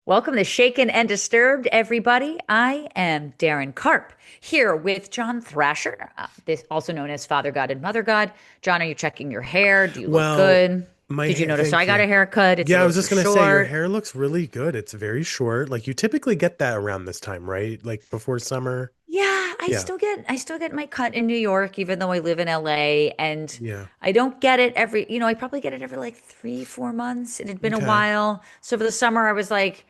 Welcome to Shaken and Disturbed, everybody. I am Daryn Carp here with John Thrasher, this also known as Father God and Mother God. John, are you checking your hair? Do you look Well, good? my Did you hair, notice thank I got you. a haircut? It's a Yeah, I little was too just gonna say your short. hair looks really good. It's very short. Like you typically get that around this time, right? Like before summer. Yeah, I Yeah. still get I still get my cut in New York, even though I live in LA, and Yeah. I don't get it I probably get it every like 3, 4 months. It had been a Okay. while. So for the summer, I was like,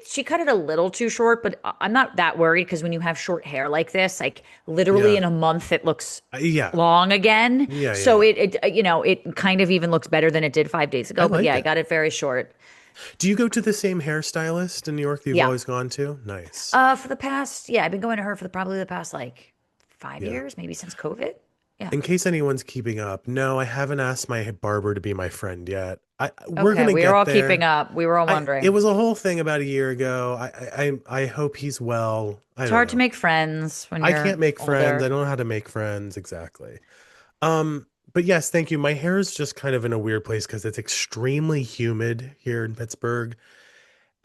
she cut it a little too short, but I'm not that worried because when you have short hair like this, like literally Yeah. in a month, it looks Yeah. long again. Yeah, yeah, So yeah. it kind of even looks better than it did 5 days I ago. But yeah, like I it. got it very short. Do you go to the same hairstylist in New York that you've Yeah. always gone to? Nice. For the past, yeah, I've been going to her for probably the past like five Yeah. years, maybe since COVID. Yeah. In case anyone's keeping up, no, I haven't asked my barber to be my friend yet. We're Okay, gonna we are get all keeping there. up. We were all It wondering. was a whole thing about a year ago. I hope he's well. I It's don't hard to know. make friends when I can't you're make friends. I older. don't know how to make friends exactly. But yes, thank you. My hair is just kind of in a weird place because it's extremely humid here in Pittsburgh.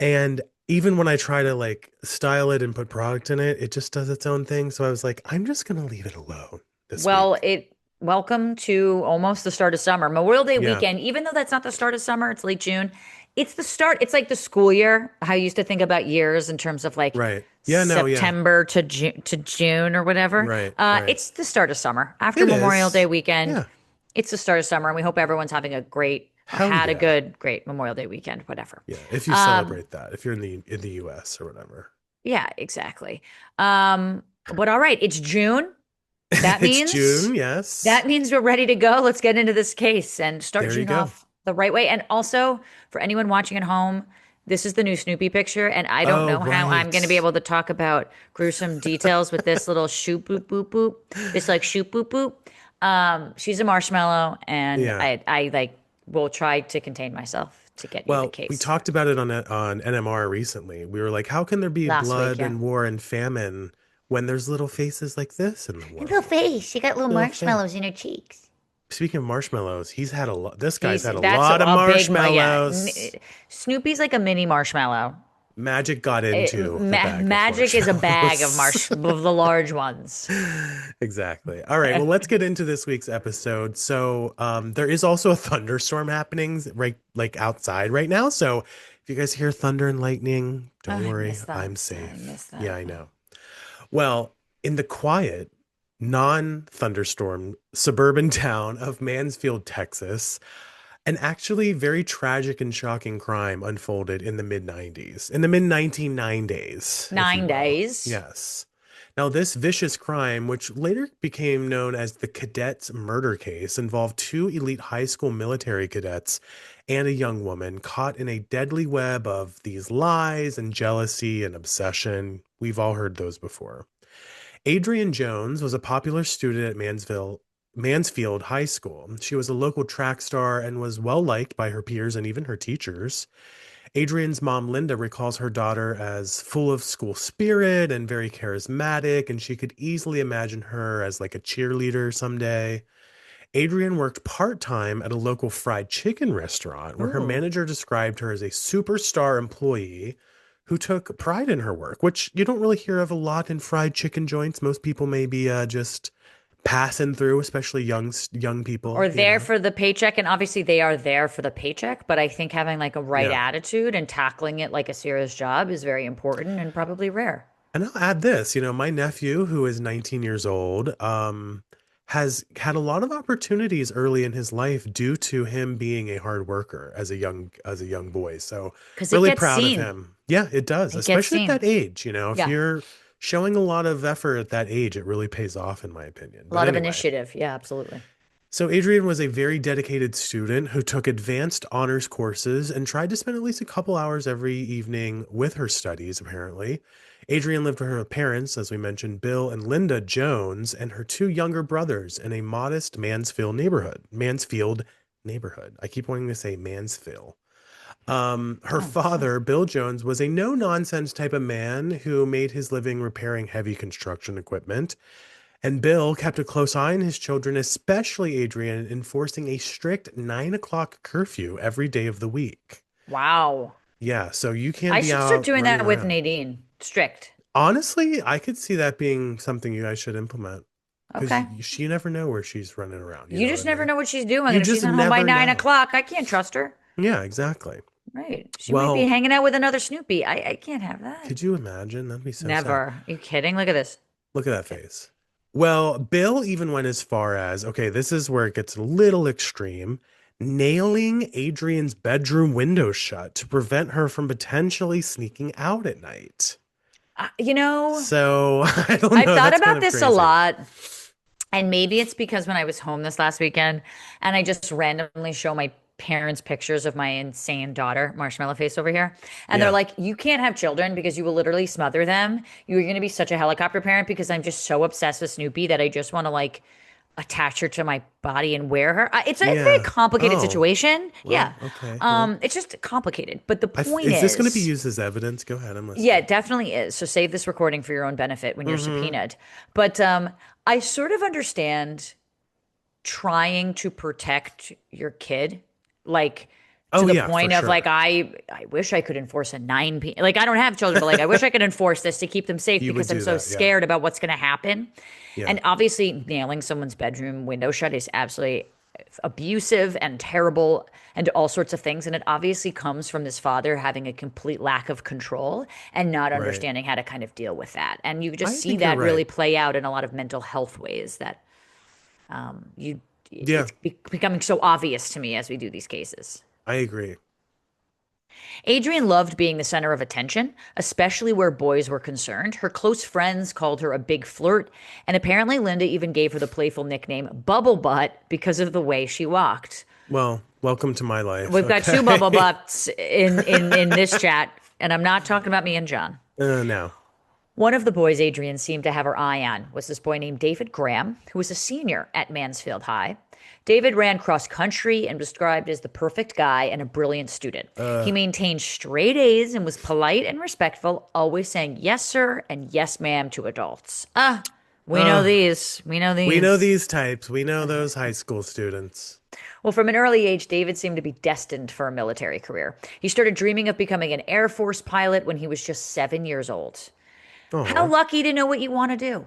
And even when I try to like style it and put product in it, it just does its own thing. So I was like, I'm just gonna leave it alone this Well, week. it welcome to almost the start of summer. Memorial Day Yeah, weekend, even though that's not the start of summer, it's late June. It's the start. It's like the school year. How I used to think about years in terms of like right. Yeah, no, yeah. September to June or whatever. Right, right. It's the start of summer. After It Memorial Day is. weekend, Yeah. it's the start of summer, and we hope everyone's having a great or Hell had a yeah. great Memorial Day weekend, whatever. Yeah. If you Um, celebrate that, if you're in the US or whatever. Yeah, exactly. But all right, it's June. That It's means June, yes. that means we're ready to go. Let's get into this case and start There you June go. off the right way. And also, for anyone watching at home, this is the new Snoopy picture, and I don't Oh, know how I'm going to be right. able to talk about gruesome details with this little shoop boop boop boop, this like shoop boop boop. She's a marshmallow, and Yeah. I like will try to contain myself to get you the Well, we case talked about it on NMR recently. We were like, how can there be last week. blood Yeah. and war and famine when there's little faces like this in the And little world? face. She got little Little face. marshmallows in her cheeks. Speaking of marshmallows, he's had a lot. This guy's He's had a that's lot of a big yeah. marshmallows. Snoopy's like a mini marshmallow. Magic got into the bag of Magic is a bag of marshmallows. of the large ones. Exactly. All right. Well, let's get into this week's episode. So, there is also a thunderstorm happening right like outside right now. So, if you guys hear thunder and lightning, Oh, don't I worry, miss that. I'm I safe. miss Yeah, that. I know. Well, in the quiet, non-thunderstorm suburban town of Mansfield, Texas, an actually very tragic and shocking crime unfolded in the mid 90s, in the mid 1990s, if you Nine will. days. Yes. Now, this vicious crime, which later became known as the Cadets murder case, involved two elite high school military cadets and a young woman caught in a deadly web of these lies and jealousy and obsession. We've all heard those before. Adrian Jones was a popular student at Mansfield High School. She was a local track star and was well liked by her peers and even her teachers. Adrian's mom, Linda, recalls her daughter as full of school spirit and very charismatic, and she could easily imagine her as like a cheerleader someday. Adrian worked part time at a local fried chicken restaurant where her Ooh. manager described her as a superstar employee who took pride in her work, which you don't really hear of a lot in fried chicken joints. Most people maybe just passing through, especially young people, Or you there know? for the paycheck. And obviously they are there for the paycheck, but I think having like a right Yeah. attitude and tackling it like a serious job is very important and probably rare. And I'll add this, my nephew, who is 19 years old, has had a lot of opportunities early in his life due to him being a hard worker as a young boy. So Because it really gets proud of seen. him. Yeah, it does, It gets especially at seen. that age. If Yeah. you're showing a lot of effort at that age, it really pays off, in my opinion. A But lot of anyway, initiative. Yeah, absolutely. so Adrian was a very dedicated student who took advanced honors courses and tried to spend at least a couple hours every evening with her studies, apparently. Adrian lived with her parents, as we mentioned, Bill and Linda Jones, and her two younger brothers in a modest Mansfield neighborhood. Mansfield neighborhood. I keep wanting to say Mansfield. Her Oh, sure. father, Bill Jones, was a no nonsense type of man who made his living repairing heavy construction equipment. And Bill kept a close eye on his children, especially Adrian, enforcing a strict 9 o'clock curfew every day of the week. Wow. Yeah, so you can't I be should start out doing running that with around. Nadine. Strict. Honestly, I could see that being something you guys should implement because Okay. you never know where she's running around. You You know what I just never mean? know what she's doing. You And if just she's not home by never nine know. o'clock, I can't trust her. Yeah, exactly. Right. She might be Well, hanging out with another Snoopy. I can't have that. could you imagine? That'd be so sad. Never. Are you kidding? Look at this. Look at that Okay. face. Well, Bill even went as far as, okay, this is where it gets a little extreme, nailing Adrian's bedroom window shut to prevent her from potentially sneaking out at night. You know, So I don't I've know. thought That's kind about of this a crazy. lot. And maybe it's because when I was home this last weekend and I just randomly show my parents pictures of my insane daughter, Marshmallow Face over here. And they're Yeah. like, you can't have children because you will literally smother them. You're going to be such a helicopter parent because I'm just so obsessed with Snoopy that I just want to like attach her to my body and wear her. It's a very Yeah. complicated Oh, situation. Yeah. well, okay. Well, It's just complicated. But the point is this going to be is, used as evidence? Go ahead. I'm yeah, listening. it definitely is. So save this recording for your own benefit when you're Mm-hmm. subpoenaed. But I sort of understand trying to protect your kid, like to Oh, the yeah, for point of like sure. I wish I could enforce a 9 p. Like I don't have children, but like I wish I could enforce this to keep them safe You would because I'm do so that. Yeah. scared about what's going to happen. Yeah. And obviously, nailing someone's bedroom window shut is absolutely abusive and terrible and all sorts of things. And it obviously comes from this father having a complete lack of control and not Right. understanding how to kind of deal with that. And you just I see think you're that really right. play out in a lot of mental health ways that you Yeah, it's becoming so obvious to me as we do these cases. I agree. Adrian loved being the center of attention, especially where boys were concerned. Her close friends called her a big flirt, and apparently Linda even gave her the playful nickname Bubble Butt because of the way she walked. Well, welcome to my life. We've got two bubble Okay. butts in this chat, and I'm not talking about me and John. No. One of the boys Adrian seemed to have her eye on was this boy named David Graham, who was a senior at Mansfield High. David ran cross country and was described as the perfect guy and a brilliant student. He Uh, maintained straight A's and was polite and respectful, always saying yes, sir, and yes, ma'am to adults. We know uh, these. We know we know these. these types. We know those high school students. Well, from an early age, David seemed to be destined for a military career. He started dreaming of becoming an Air Force pilot when he was just 7 years old. How Oh. lucky to know what you want to do.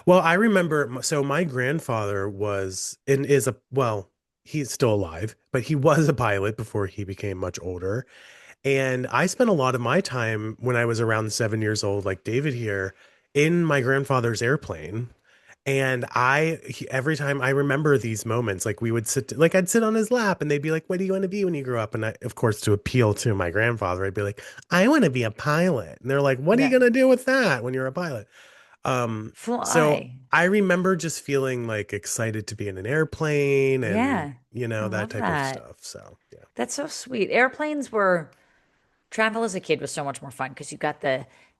Well, I remember, so my grandfather was and is a, well, he's still alive, but he was a pilot before he became much older. And I spent a lot of my time when I was around 7 years old, like David here, in my grandfather's airplane. And every time I remember these moments, like we would sit, like I'd sit on his lap and they'd be like, what do you want to be when you grow up? And I, of course, to appeal to my grandfather, I'd be like, I want to be a pilot. And they're like, what are you Yeah. going to do with that when you're a pilot? So Fly. I remember just feeling like excited to be in an airplane and, Yeah. I that love type of that. stuff. So, yeah. That's so sweet. Airplanes were travel as a kid was so much more fun because you got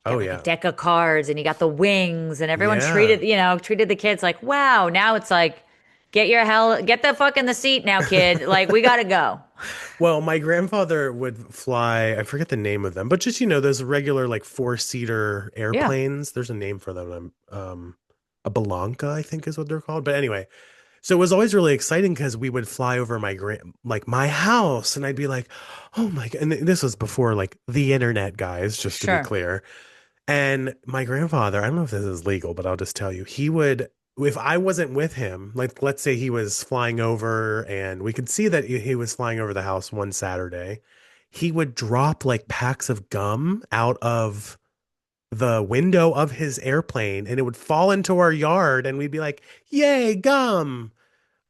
Oh, like a yeah. deck of cards and you got the wings and everyone Yeah. treated the kids like, wow, now it's like get the fuck in the seat now, kid. Like we gotta go. Well, my grandfather would fly, I forget the name of them, but just, those regular like four-seater Yeah. airplanes. There's a name for them. A Belanca, I think is what they're called. But anyway, so it was always really exciting because we would fly over like my house and I'd be like, oh my God. And this was before like the internet, guys, just to be Sure. clear. And my grandfather, I don't know if this is legal, but I'll just tell you, he would, if I wasn't with him, like let's say he was flying over and we could see that he was flying over the house one Saturday, he would drop like packs of gum out of the window of his airplane and it would fall into our yard and we'd be like, yay, gum.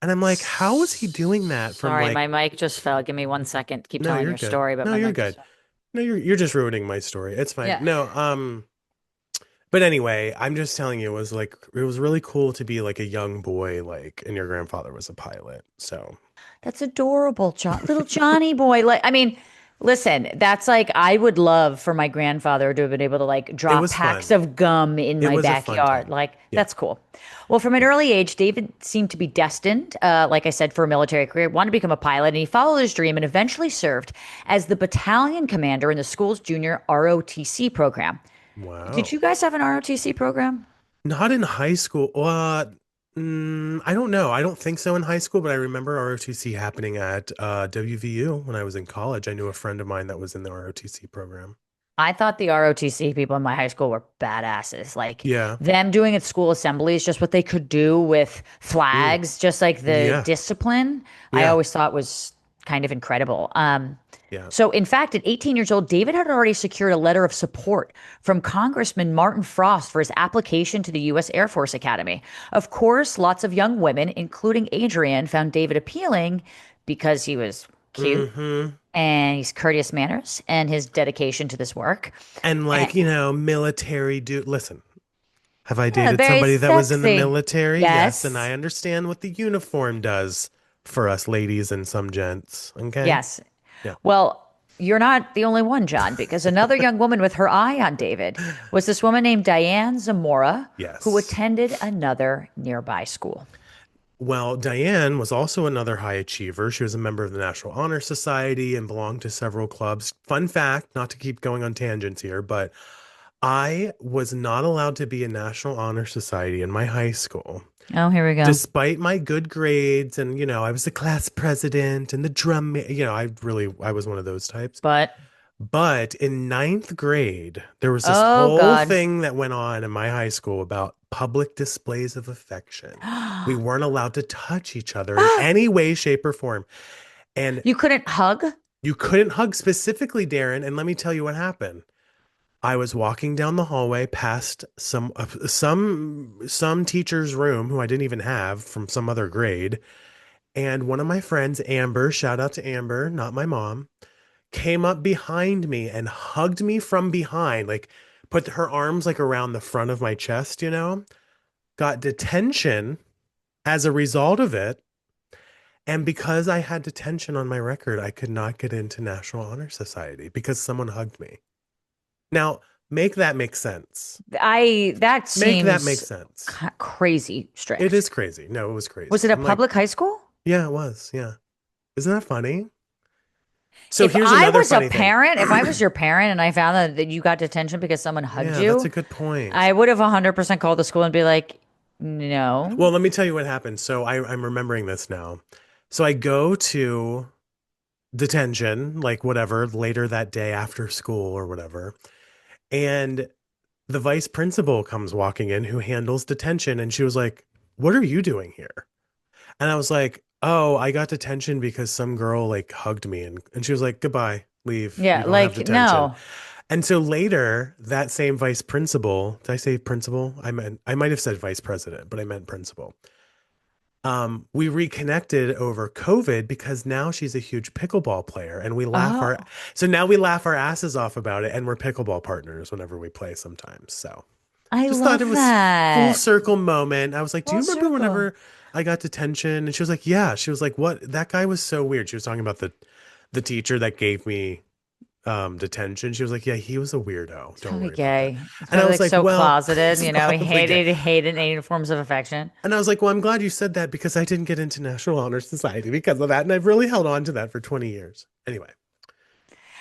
And I'm like, how is he doing that from Sorry, like, my mic just fell. Give me 1 second. Keep no, telling you're your good. story, but No, my you're mic just good. fell. No, you're just ruining my story. It's fine. Yeah. No, but anyway, I'm just telling you, it was really cool to be like a young boy, like, and your grandfather was a pilot. So That's adorable, little Johnny boy. Like, I mean, listen, that's like I would love for my grandfather to have been able to like it drop was packs fun. of gum in It my was a fun backyard. time. Like, Yeah. that's cool. Well, from an Yeah. early age, David seemed to be destined, like I said, for a military career. Wanted to become a pilot, and he followed his dream and eventually served as the battalion commander in the school's junior ROTC program. Did Wow. you guys have an ROTC program? Not in high school. What? I don't know. I don't think so in high school, but I remember ROTC happening at WVU when I was in college. I knew a friend of mine that was in the ROTC program. I thought the ROTC people in my high school were badasses. Like Yeah. them doing at school assemblies, just what they could do with Ooh. flags, just like the Yeah. discipline, I Yeah. always thought was kind of incredible. Yeah. So, in fact, at 18 years old, David had already secured a letter of support from Congressman Martin Frost for his application to the U.S. Air Force Academy. Of course, lots of young women, including Adrian, found David appealing because he was cute Mm-hmm. and he's courteous manners and his dedication to this work. And And, like, military dude. Listen, have I yeah, dated very somebody that was in the sexy. military? Yes, and Yes. I understand what the uniform does for us ladies and some gents. Okay? Yes. Yeah. Well, you're not the only one, John, because another young woman with her eye on David was this woman named Diane Zamora, who Yes. attended another nearby school. Well, Diane was also another high achiever. She was a member of the National Honor Society and belonged to several clubs. Fun fact, not to keep going on tangents here, but I was not allowed to be in National Honor Society in my high school. Oh, here we go. Despite my good grades and, I was the class president and the I was one of those types. But, But in ninth grade, there was this oh, whole God. thing that went on in my high school about public displays of affection. We weren't allowed to touch each other in any way, shape, or form. And You couldn't hug? you couldn't hug specifically, Daryn. And let me tell you what happened. I was walking down the hallway past some teacher's room who I didn't even have from some other grade, and one of my friends, Amber, shout out to Amber, not my mom, came up behind me and hugged me from behind, like put her arms like around the front of my chest, got detention as a result of it. And because I had detention on my record, I could not get into National Honor Society because someone hugged me. Now, make that make sense. That Make that make seems sense. crazy It strict. is crazy. No, it was Was crazy. it a I'm like, public high school? yeah, it was. Yeah. Isn't that funny? So If here's I another was a funny thing. parent, if I was your parent and I found that you got detention because someone hugged Yeah, that's you, a good point. I would have 100% called the school and be like, no. Well, let me tell you what happened. So I'm remembering this now. So I go to detention, like whatever, later that day after school or whatever. And the vice principal comes walking in who handles detention. And she was like, "What are you doing here?" And I was like, "Oh, I got detention because some girl like hugged me." And she was like, "Goodbye, leave. You Yeah, don't have like, detention." no. And so later, that same vice principal, did I say principal? I might have said vice president, but I meant principal. We reconnected over COVID because now she's a huge pickleball player and Oh, so now we laugh our asses off about it and we're pickleball partners whenever we play sometimes. So I just thought it love was full that. circle moment. I was like, "Do you Full remember circle. whenever I got detention?" And she was like, "Yeah." She was like, "What? That guy was so weird." She was talking about the teacher that gave me detention. She was like, "Yeah, he was a weirdo. He's Don't probably worry about that." gay. He's And I probably was like like, so "Well, closeted, he's he probably gay." hated any forms of affection. And I was like, "Well, I'm glad you said that because I didn't get into National Honor Society because of that. And I've really held on to that for 20 years."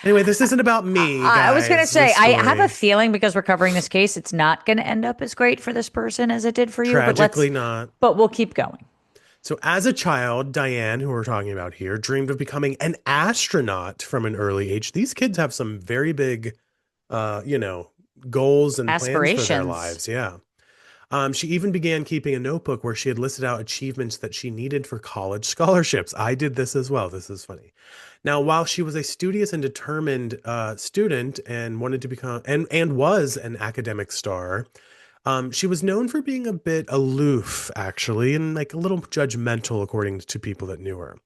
Anyway, this isn't about me, I was gonna guys, this say, I have a story. feeling because we're covering this case, it's not gonna end up as great for this person as it did for you, Tragically not. but we'll keep going. So, as a child, Diane, who we're talking about here, dreamed of becoming an astronaut from an early age. These kids have some very big, uh, you know, goals and plans for their Aspirations. lives. Yeah. She even began keeping a notebook where she had listed out achievements that she needed for college scholarships. I did this as well. This is funny. Now, while she was a studious and determined student and wanted to become and was an academic star, she was known for being a bit aloof, actually, and like a little judgmental, according to people that knew her.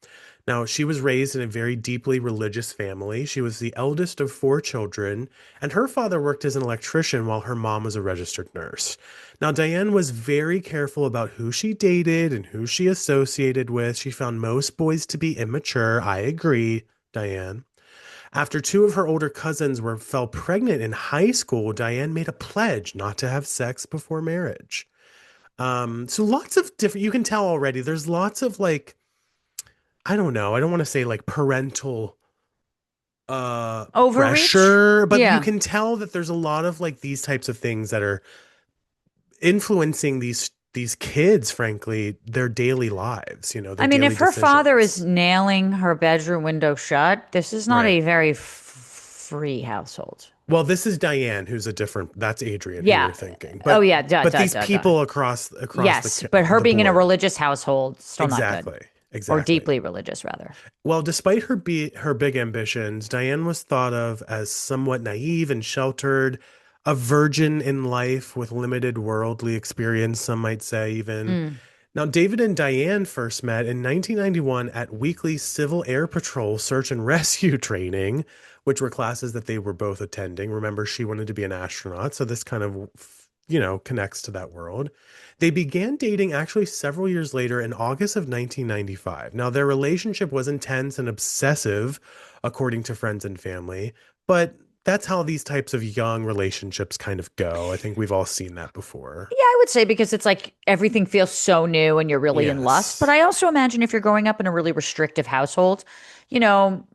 Now, she was raised in a very deeply religious family. She was the eldest of four children, and her father worked as an electrician while her mom was a registered nurse. Now, Diane was very careful about who she dated and who she associated with. She found most boys to be immature. I agree, Diane. After two of her older cousins fell pregnant in high school, Diane made a pledge not to have sex before marriage. So lots of different, you can tell already, there's lots of like, I don't know, I don't want to say like parental Overreach? pressure, but you Yeah. can tell that there's a lot of like these types of things that are influencing these. these kids, frankly, their daily lives, I their mean, if daily her father is decisions. nailing her bedroom window shut, this is not Right. a very free household. Well, this is Diane, who's a different, that's Adrian who Yeah. you're thinking. Oh But yeah, duh, but duh, these duh, duh. people across Yes, but her the being in a board. religious household, still not good. Exactly. Or Exactly. deeply religious, rather. Well, despite her big ambitions, Diane was thought of as somewhat naive and sheltered, a virgin in life with limited worldly experience, some might say even. Mm. Now, David and Diane first met in 1991 at weekly Civil Air Patrol search and rescue training, which were classes that they were both attending. Remember, she wanted to be an astronaut, so this kind of, connects to that world. They began dating actually several years later in August of 1995. Now, their relationship was intense and obsessive, according to friends and family, but that's how these types of young relationships kind of go. I think we've all seen that before. Yeah, I would say because it's like everything feels so new and you're really in lust. But Yes. I also imagine if you're growing up in a really restrictive household,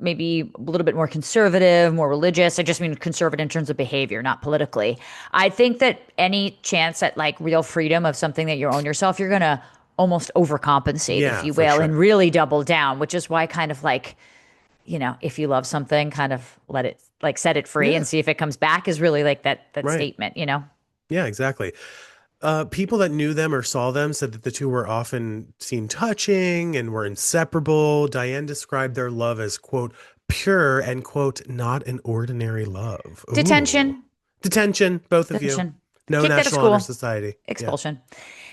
maybe a little bit more conservative, more religious. I just mean conservative in terms of behavior, not politically. I think that any chance at like real freedom of something that you own yourself, you're going to almost overcompensate, if Yeah, you for will, and sure. really double down, which is why kind of like, if you love something, kind of let it like set it free Yeah, and see if it comes back is really like that right. statement. Yeah, exactly. People that knew them or saw them said that the two were often seen touching and were inseparable. Diane described their love as, quote, pure and, quote, not an ordinary love. Ooh. Detention. Detention, both of you. Detention. No Kicked out of National Honor school. Society. Yeah. Expulsion.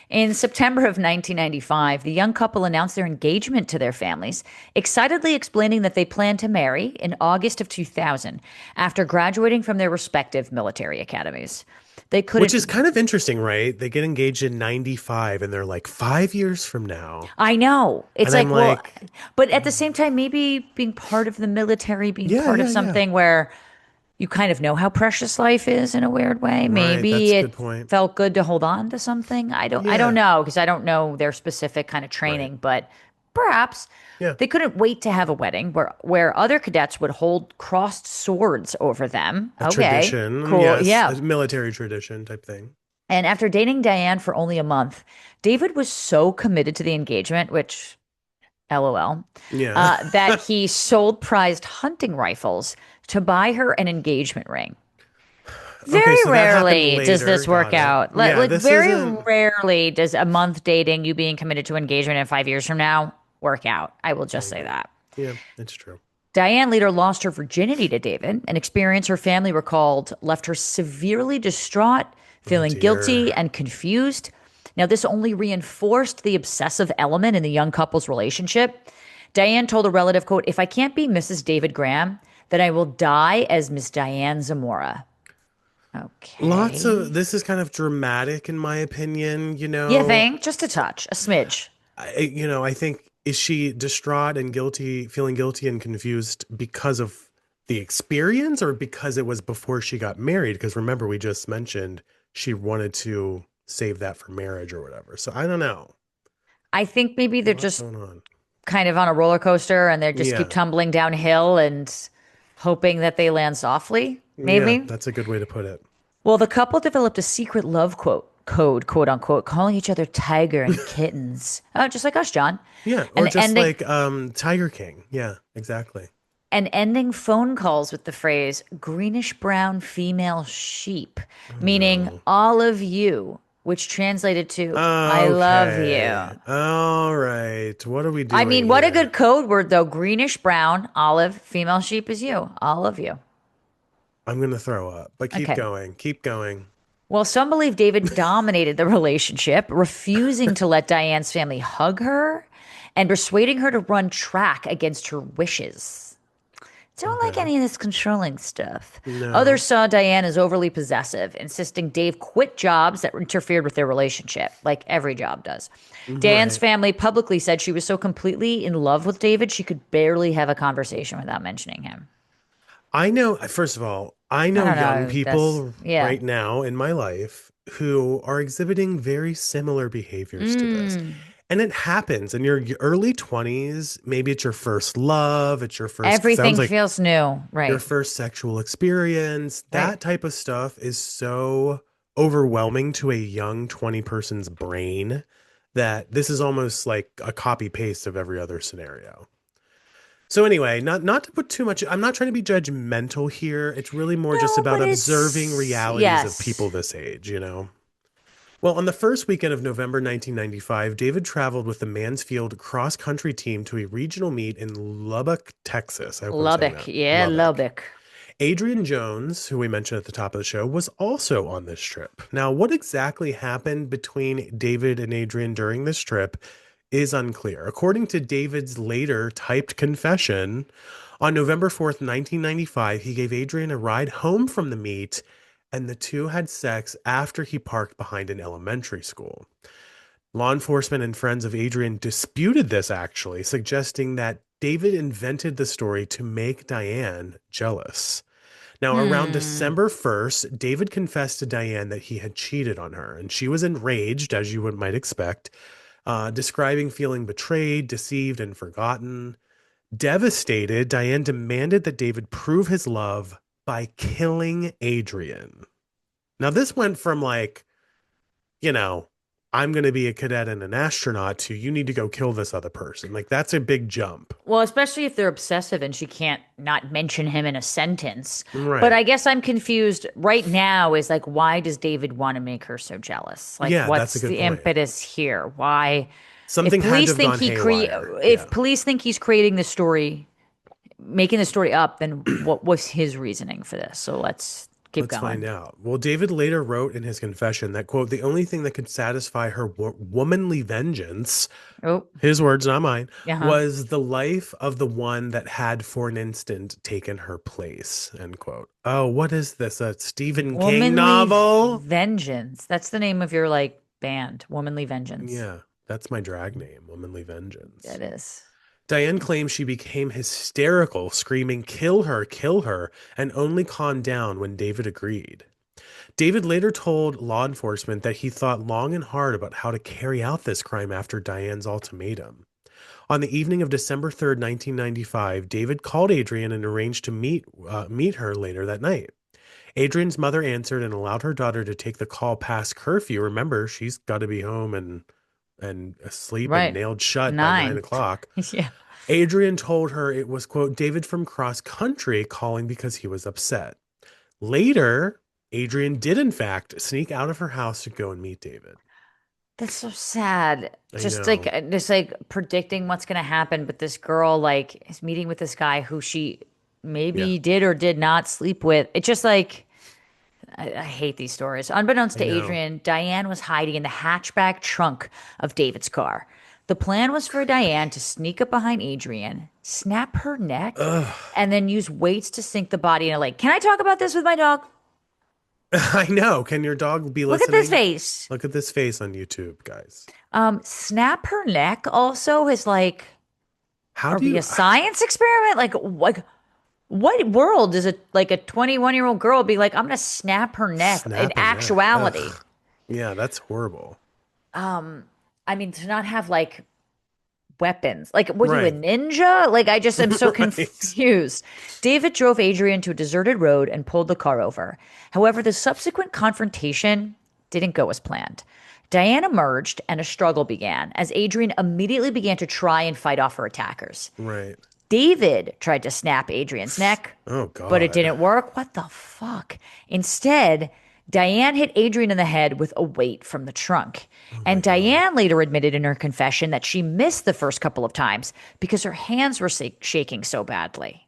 In September of 1995, the young couple announced their engagement to their families, excitedly explaining that they planned to marry in August of 2000 after graduating from their respective military academies. They Which couldn't, is kind of interesting, right? They get engaged in 95 and they're like 5 years from now. I know. It's And I'm like, well, like, but at the same time, maybe being part of the military, being yeah, part of yeah, yeah. something where you kind of know how precious life is in a weird way. Right. Maybe That's a good it point. felt good to hold on to something. I don't Yeah. know because I don't know their specific kind of Right. training, but perhaps Yeah. they couldn't wait to have a wedding where other cadets would hold crossed swords over them. A Okay, tradition. cool. Yes. Yeah. A military tradition type thing. And after dating Diane for only a month, David was so committed to the engagement, which LOL, Yeah. that he sold prized hunting rifles to buy her an engagement ring. Okay, Very so that happened rarely does later. this work Got it. out. Like, Yeah, like this very isn't. rarely does a month dating, you being committed to engagement in 5 years from now work out. I will I just say agree. that. Yeah, it's true. Diane later lost her virginity to David, an experience her family recalled left her severely distraught, Oh feeling dear. guilty and confused. Now, this only reinforced the obsessive element in the young couple's relationship. Diane told a relative, quote, "If I can't be Mrs. David Graham, then I will die as Miss Diane Zamora." Lots of Okay. this is kind of dramatic in my opinion, You think? Just a touch, a smidge. I think is she distraught and guilty, feeling guilty and confused because of the experience or because it was before she got married? Because remember, we just mentioned she wanted to save that for marriage or whatever. So I don't know. I think maybe A they're lot just going on. kind of on a roller coaster and they just keep Yeah. tumbling downhill and hoping that they land softly, Yeah, maybe. that's a good way to put it. Well, the couple developed a secret love quote unquote, calling each other tiger and kittens. Oh, just like us, John. Yeah, or And just ending like Tiger King. Yeah, exactly. and ending phone calls with the phrase greenish brown female sheep, Oh meaning no. all of you, which translated to I love you. Okay. All right. What are we I doing mean, what a here? good code word, though. Greenish brown, olive, female sheep is you. All of you. I'm gonna throw up, but keep Okay. going. Keep going. Well, some believe David dominated the relationship, refusing to let Diane's family hug her and persuading her to run track against her wishes. Don't like Okay. any of this controlling stuff. Others No. saw Diane as overly possessive, insisting Dave quit jobs that interfered with their relationship, like every job does. Diane's Right. family publicly said she was so completely in love with David, she could barely have a conversation without mentioning him. I know, first of all, I I know don't young know. That's, people yeah. right now in my life who are exhibiting very similar behaviors to this. Mm. And it happens in your early 20s. Maybe it's your first love, it's your first, sounds Everything like feels new. your Right. first sexual experience. Right. That type of stuff is so overwhelming to a young 20 person's brain that this is almost like a copy paste of every other scenario. So anyway, not to put too much, I'm not trying to be judgmental here. It's really more just No, about but observing it's realities of people yes. this age, you know? Well, on the first weekend of November 1995, David traveled with the Mansfield cross country team to a regional meet in Lubbock, Texas. I hope I'm saying Lubbock. that. Yeah, Lubbock. Lubbock. Adrian Jones, who we mentioned at the top of the show, was also on this trip. Now, what exactly happened between David and Adrian during this trip is unclear. According to David's later typed confession, on November 4th, 1995, he gave Adrian a ride home from the meet, and the two had sex after he parked behind an elementary school. Law enforcement and friends of Adrian disputed this, actually, suggesting that David invented the story to make Diane jealous. Now, around Hmm. December 1st, David confessed to Diane that he had cheated on her, and she was enraged, as you might expect, describing feeling betrayed, deceived, and forgotten. Devastated, Diane demanded that David prove his love by killing Adrian. Now, this went from like, you know, I'm going to be a cadet and an astronaut to you need to go kill this other person. Like, that's a big jump. Well, especially if they're obsessive and she can't not mention him in a sentence. But Right. I guess I'm confused right now is like, why does David want to make her so jealous? Like, Yeah, that's a what's good the point. impetus here? Why, Something had to have gone haywire. if Yeah. police think he's creating the story, making the story up, then what was his reasoning for this? So let's keep Let's find going. out. Well, David later wrote in his confession that, quote, the only thing that could satisfy her womanly vengeance, Oh, his words, not mine, uh-huh. was the life of the one that had for an instant taken her place, end quote. Oh, what is this? A Stephen King Womanly novel? Vengeance. That's the name of your like band, Womanly Vengeance. Yeah, that's my drag name, Womanly Vengeance. That is. Diane claims she became hysterical, screaming, kill her, and only calmed down when David agreed. David later told law enforcement that he thought long and hard about how to carry out this crime after Diane's ultimatum. On the evening of December 3rd, 1995, David called Adrian and arranged to meet her later that night. Adrian's mother answered and allowed her daughter to take the call past curfew. Remember, she's got to be home and asleep and Right. nailed shut by 9 9. o'clock. Yeah. Adrian told her it was, quote, David from cross country calling because he was upset. Later, Adrian did, in fact, sneak out of her house to go and meet David. That's so sad. I know. Just like predicting what's gonna happen, but this girl like is meeting with this guy who she Yeah, maybe did or did not sleep with. It's just like I hate these stories. Unbeknownst I to know. Adrian, Diane was hiding in the hatchback trunk of David's car. The plan was for Diane to sneak up behind Adrian, snap her neck, Ugh. and then use weights to sink the body in a lake. Can I talk about this with my dog? I know. Can your dog be Look at this listening? face. Look at this face on YouTube, guys. Snap her neck also is like How or do be you a science experiment? Like what world does a like a 21-year-old girl be like, I'm gonna snap her neck in snap a neck? actuality? Ugh. Yeah, that's horrible. I mean, to not have like weapons. Like, what are you, a Right. ninja? Like, I just am so Right. confused. David drove Adrian to a deserted road and pulled the car over. However, the subsequent confrontation didn't go as planned. Diane emerged and a struggle began as Adrian immediately began to try and fight off her attackers. Right. David tried to snap Adrian's neck, Oh but it God. didn't work. What the fuck? Instead, Diane hit Adrian in the head with a weight from the trunk. Oh my And God. Diane later admitted in her confession that she missed the first couple of times because her hands were shaking so badly.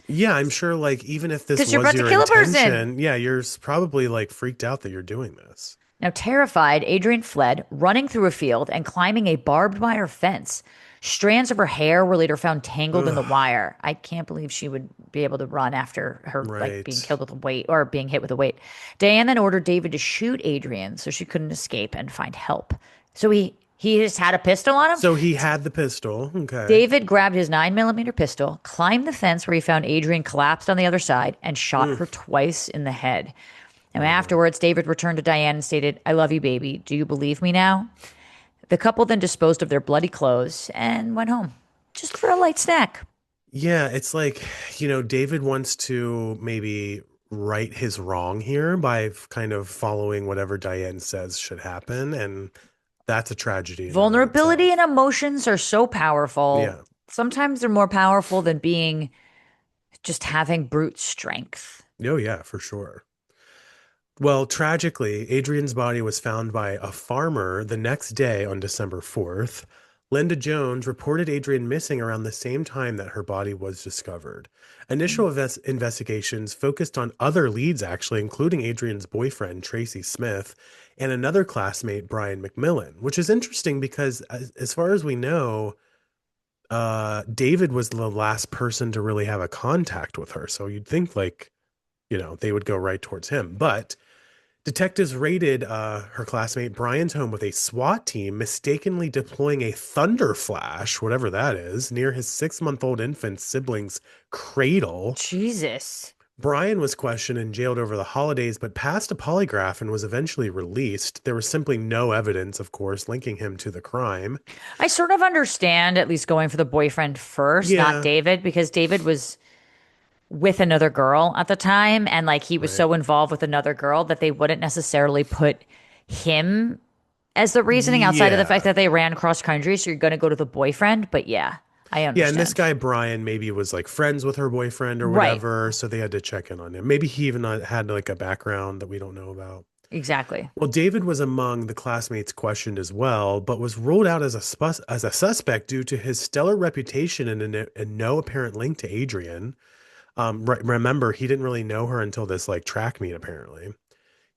Yeah, I'm sure like even if this Because you're was about to your kill a person. intention, yeah, you're probably like freaked out that you're doing this. Now, terrified, Adrian fled, running through a field and climbing a barbed wire fence. Strands of her hair were later found tangled in the Ugh. wire. I can't believe she would be able to run after her like being Right. killed with a weight or being hit with a weight. Diane then ordered David to shoot Adrian so she couldn't escape and find help. So he just had a pistol on him. So he had the pistol. Okay. David grabbed his 9 millimeter pistol, climbed the fence where he found Adrian collapsed on the other side, and shot Mm. her twice in the head. And Wow. afterwards, David returned to Diane and stated, I love you, baby. Do you believe me now? The couple then disposed of their bloody clothes and went home just for a light snack. Yeah, it's like, David wants to maybe right his wrong here by kind of following whatever Diane says should happen. And that's a tragedy in and of Vulnerability and itself. emotions are so powerful. Yeah. Sometimes they're more powerful than being just having brute strength. Oh, yeah, for sure. Well, tragically, Adrian's body was found by a farmer the next day on December 4th. Linda Jones reported Adrian missing around the same time that her body was discovered. Initial investigations focused on other leads, actually, including Adrian's boyfriend, Tracy Smith, and another classmate, Brian McMillan, which is interesting because, as far as we know, David was the last person to really have a contact with her. So you'd think, like, they would go right towards him. But detectives raided her classmate Brian's home with a SWAT team, mistakenly deploying a thunder flash, whatever that is, near his 6-month-old infant sibling's cradle. Jesus. Brian was questioned and jailed over the holidays, but passed a polygraph and was eventually released. There was simply no evidence, of course, linking him to the crime. I sort of understand at least going for the boyfriend first, not Yeah, David, because David was with another girl at the time and like he was right. so involved with another girl that they wouldn't necessarily put him as the reasoning outside of the fact Yeah. that they ran cross country. So you're going to go to the boyfriend. But yeah, I Yeah, and this understand. guy Brian maybe was like friends with her boyfriend or Right. whatever, so they had to check in on him. Maybe he even had like a background that we don't know about. Exactly. Well, David was among the classmates questioned as well, but was ruled out as as a suspect due to his stellar reputation and no apparent link to Adrian. Remember, he didn't really know her until this like track meet, apparently.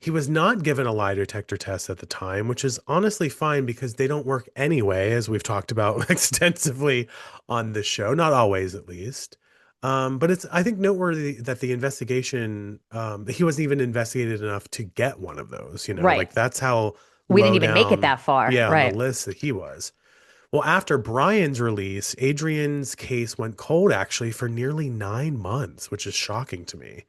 He was not given a lie detector test at the time, which is honestly fine because they don't work anyway, as we've talked about extensively on this show, not always at least. But it's, I think, noteworthy that the investigation, he wasn't even investigated enough to get one of those, Right. like that's how We didn't low even make it down, that far. yeah, on the Right. list that he was. Well, after Brian's release, Adrian's case went cold actually for nearly 9 months, which is shocking to me.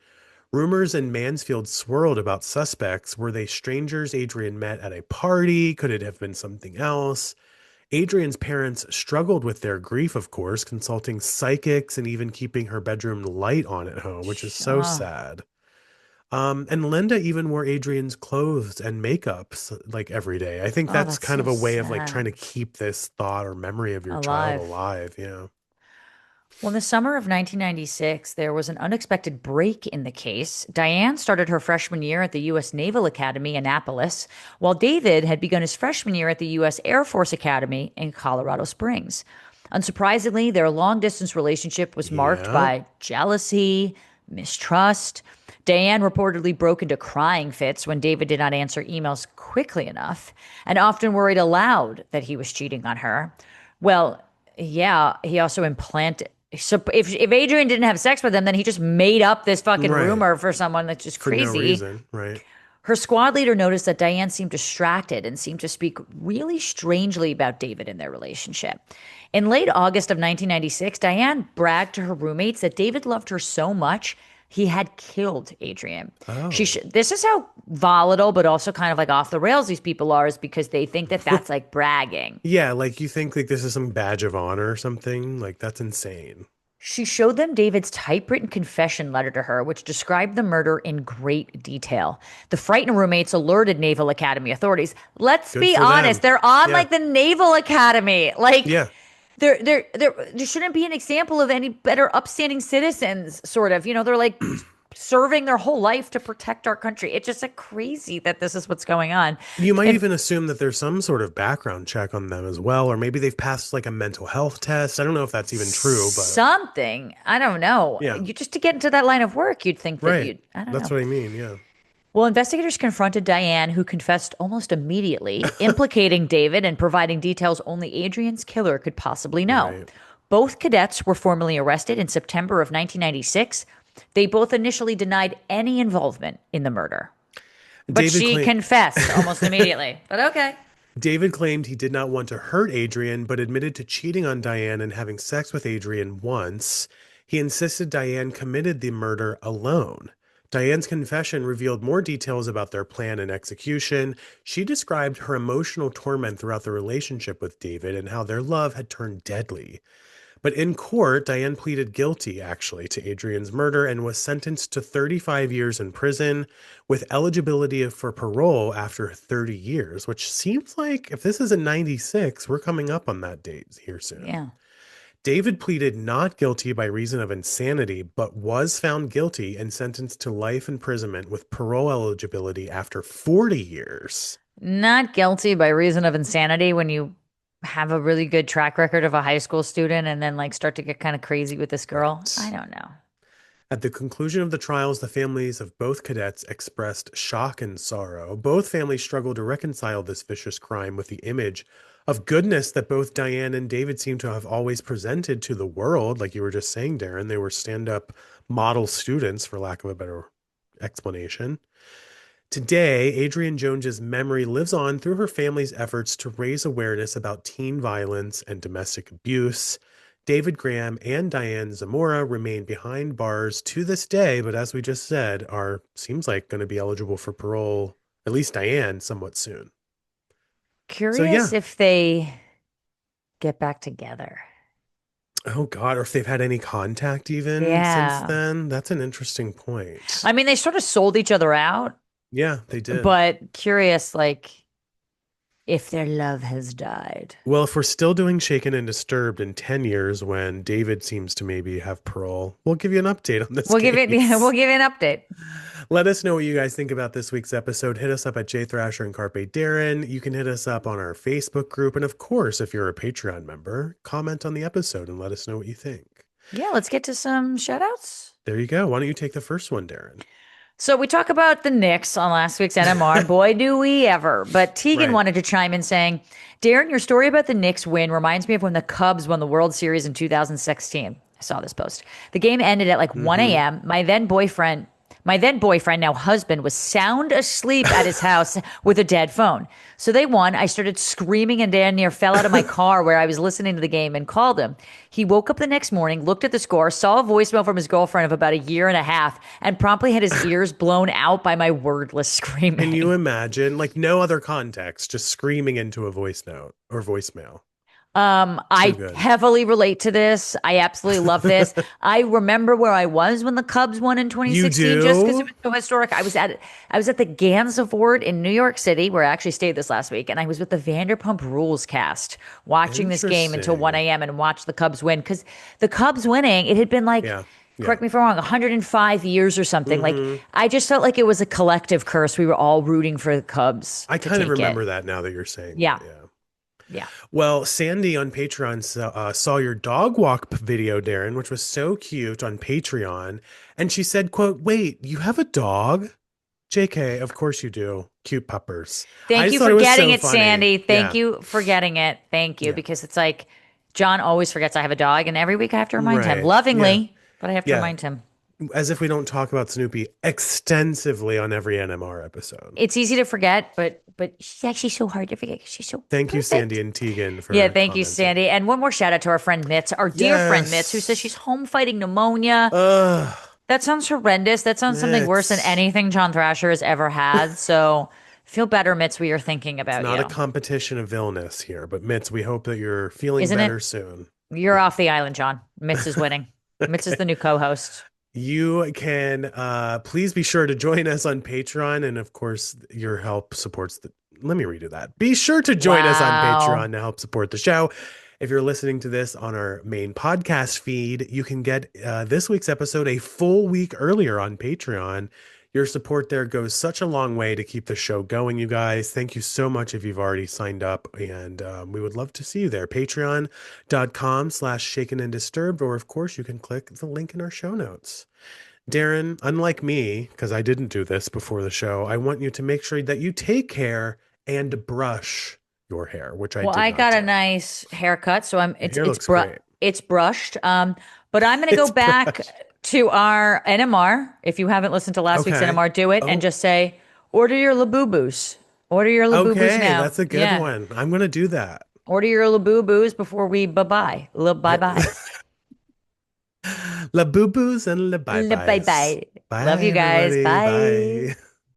Rumors in Mansfield swirled about suspects. Were they strangers Adrian met at a party? Could it have been something else? Adrian's parents struggled with their grief, of course, consulting psychics and even keeping her bedroom light on at home, which is so Oh, sad. And Linda even wore Adrian's clothes and makeup like every day. I think oh, that's that's kind so of a way of like trying sad. to keep this thought or memory of your child Alive. alive. Yeah. Well, in the summer of 1996, there was an unexpected break in the case. Diane started her freshman year at the U.S. Naval Academy, Annapolis, while David had begun his freshman year at the U.S. Air Force Academy in Colorado Springs. Unsurprisingly, their long distance relationship was marked Yeah. by jealousy, mistrust. Diane reportedly broke into crying fits when David did not answer emails quickly enough and often worried aloud that he was cheating on her. Well, yeah, he also implanted. So if Adrian didn't have sex with him, then he just made up this fucking Right. rumor for someone that's just For no crazy. reason. Right. Her squad leader noticed that Diane seemed distracted and seemed to speak really strangely about David and their relationship. In late August of 1996, Diane bragged to her roommates that David loved her so much he had killed Adrian. Oh. This is how volatile, but also kind of like off the rails these people are, is because they think that that's like bragging. Yeah, like you think like this is some badge of honor or something? Like that's insane. She showed them David's typewritten confession letter to her, which described the murder in great detail. The frightened roommates alerted Naval Academy authorities. Let's Good be for honest, them. they're on Yeah. like the Naval Academy. Like Yeah. there shouldn't be an example of any better upstanding citizens, sort of. They're like serving their whole life to protect our country. It's just like crazy that this is what's going on. You might And even assume that there's some sort of background check on them as well, or maybe they've passed like a mental health test. I don't know if that's even true, but something, I don't know. yeah. You just to get into that line of work, you'd think that Right. you'd, I don't That's know. what I mean. Yeah. Well, investigators confronted Diane, who confessed almost immediately, implicating David and providing details only Adrian's killer could possibly know. Right. Both cadets were formally arrested in September of 1996. They both initially denied any involvement in the murder, but David she claimed confessed almost immediately. But okay. David claimed he did not want to hurt Adrian, but admitted to cheating on Diane and having sex with Adrian once. He insisted Diane committed the murder alone. Diane's confession revealed more details about their plan and execution. She described her emotional torment throughout the relationship with David and how their love had turned deadly. But in court, Diane pleaded guilty, actually, to Adrian's murder and was sentenced to 35 years in prison with eligibility for parole after 30 years, which seems like if this is in 96, we're coming up on that date here soon. Yeah. David pleaded not guilty by reason of insanity, but was found guilty and sentenced to life imprisonment with parole eligibility after 40 years. Not guilty by reason of insanity when you have a really good track record of a high school student and then like start to get kind of crazy with this girl. I Right. don't know. At the conclusion of the trials, the families of both cadets expressed shock and sorrow. Both families struggled to reconcile this vicious crime with the image of goodness that both Diane and David seem to have always presented to the world. Like you were just saying, Daryn, they were stand up model students, for lack of a better explanation. Today, Adrian Jones's memory lives on through her family's efforts to raise awareness about teen violence and domestic abuse. David Graham and Diane Zamora remain behind bars to this day, but as we just said, are seems like going to be eligible for parole, at least Diane, somewhat soon. So Curious yeah. if they get back together. Oh God, or if they've had any contact even since Yeah. then. That's an interesting point. I mean, they sort of sold each other out, Yeah, they did. but curious, like, if their love has died. Well, if we're still doing Shaken and Disturbed in 10 years when David seems to maybe have parole, we'll give you an update on this We'll case. give it an update. Let us know what you guys think about this week's episode. Hit us up at Thrasher and Carpe Daryn. You can hit us up on our Facebook group. And of course, if you're a Patreon member, comment on the episode and let us know what you think. Yeah, let's get to some shout outs. There you go. Why don't you take the first one, Daryn? So we talk about the Knicks on last week's NMR. Boy, do we ever. But Tegan Right. wanted to chime in saying, Daryn, your story about the Knicks win reminds me of when the Cubs won the World Series in 2016. I saw this post. The game ended at like 1 Mm-hmm. a.m. My then boyfriend, now husband, was sound asleep at his house with a dead phone. So they won. I started screaming and damn near fell out of my car where I was listening to the game and called him. He woke up the next morning, looked at the score, saw a voicemail from his girlfriend of about a year and a half, and promptly had his ears blown out by my wordless screaming. Can you imagine? Like no other context, just screaming into a voice note or voicemail. Too I good. heavily relate to this. I absolutely love this. I remember where I was when the Cubs won in You 2016, just because it do? was so historic. I was at the Gansevoort in New York City, where I actually stayed this last week, and I was with the Vanderpump Rules cast watching this game until Interesting. 1 a.m. and watched the Cubs win. Because the Cubs winning, it had been like, Yeah. Yeah. correct me if I'm wrong, 105 years or something. Like Hmm. I just felt like it was a collective curse. We were all rooting for the Cubs I to kind of take it. remember that now that you're saying Yeah, that. Yeah. yeah. Well, Sandy on Patreon saw your dog walk video, Daryn, which was so cute on Patreon. And she said, quote, wait, you have a dog? JK, of course you do. Cute puppers. I Thank just you thought for it was getting so it, funny. Sandy. Thank Yeah. you for getting it. Thank you. Yeah. Because it's like John always forgets I have a dog, and every week I have to remind him Right. Yeah. lovingly, but I have to Yeah. remind him. As if we don't talk about Snoopy extensively on every NMR episode. It's easy to forget, but she's actually so hard to forget 'cause she's so Thank you, Sandy perfect. and Tegan, Yeah, for thank you, commenting. Sandy. And one more shout out to our friend Mitz, our dear friend Mitz, who says she's Yes. home fighting pneumonia. Ugh, That sounds horrendous. That sounds something worse than Mitz. anything John Thrasher has ever had. So feel better, Mitz. We are thinking It's about not a you. competition of illness here, but Mitz, we hope that you're feeling Isn't it? better soon. You're off the island, John. Mitz is winning. Mitz is Okay. the new co-host. You can please be sure to join us on Patreon. And of course, your help supports the. Let me redo that. Be sure to join us on Wow. Patreon to help support the show. If you're listening to this on our main podcast feed, you can get this week's episode a full week earlier on Patreon. Your support there goes such a long way to keep the show going, you guys. Thank you so much if you've already signed up, and we would love to see you there. Patreon.com/shaken and disturbed, or of course, you can click the link in our show notes. Daryn, unlike me, because I didn't do this before the show, I want you to make sure that you take care and brush your hair, which I Well, did I not got a do. nice haircut, so I'm Your hair looks great. it's brushed. But I'm gonna go It's back brushed. to our NMR. If you haven't listened to last week's Okay. NMR, do it and Oh, just say, order your Labubu's. Order your Labubu's okay. now. That's a good Yeah. one. I'm going to do that. Order your Labubu's before we bye-bye. Bye-bye. La boo boos and la bye byes. Bye-bye. Love Bye, you guys. everybody. Bye. Bye.